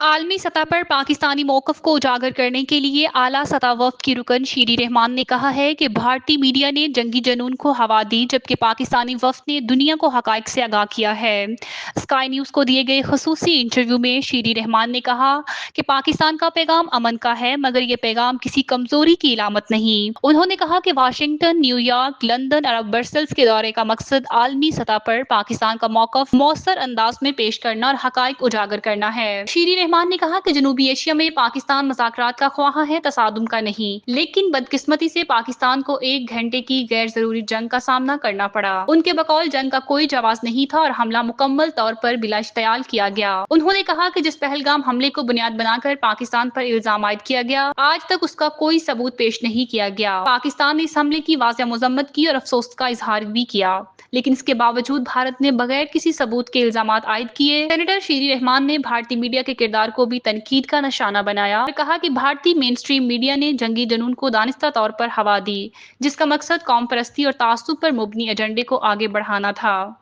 عالمی سطح پر پاکستانی موقف کو اجاگر کرنے کے لیے اعلیٰ سطح وفد کی رکن شیری رحمان نے کہا ہے کہ بھارتی میڈیا نے جنگی جنون کو ہوا دی جبکہ پاکستانی وفد نے دنیا کو حقائق سے آگاہ کیا ہے۔ اسکائی نیوز کو دیے گئے خصوصی انٹرویو میں شیری رحمان نے کہا کہ پاکستان کا پیغام امن کا ہے مگر یہ پیغام کسی کمزوری کی علامت نہیں۔ انہوں نے کہا کہ واشنگٹن، نیو یارک، لندن اور برسلز کے دورے کا مقصد عالمی سطح پر پاکستان کا موقف مؤثر انداز میں پیش کرنا اور حقائق اجاگر کرنا ہے۔ شیری رحمان نے کہا کہ جنوبی ایشیا میں پاکستان مذاکرات کا خواہاں ہے، تصادم کا نہیں، لیکن بدقسمتی سے پاکستان کو 1 گھنٹے کی غیر ضروری جنگ کا سامنا کرنا پڑا۔ ان کے بقول جنگ کا کوئی جواز نہیں تھا اور حملہ مکمل طور پر بلا اشتعال کیا گیا۔ انہوں نے کہا کہ جس پہلگام حملے کو بنیاد بنا کر پاکستان پر الزام عائد کیا گیا، آج تک اس کا کوئی ثبوت پیش نہیں کیا گیا۔ پاکستان نے اس حملے کی واضح مذمت کی اور افسوس کا اظہار بھی کیا، لیکن اس کے باوجود بھارت نے بغیر کسی ثبوت کے الزامات عائد کیے۔ سینیٹر شیری رحمان نے بھارتی میڈیا کے کردار کو بھی تنقید کا نشانہ بنایا اور کہا کہ بھارتی مین سٹریم میڈیا نے جنگی جنون کو دانستہ طور پر ہوا دی، جس کا مقصد قوم پرستی اور تعصب پر مبنی ایجنڈے کو آگے بڑھانا تھا۔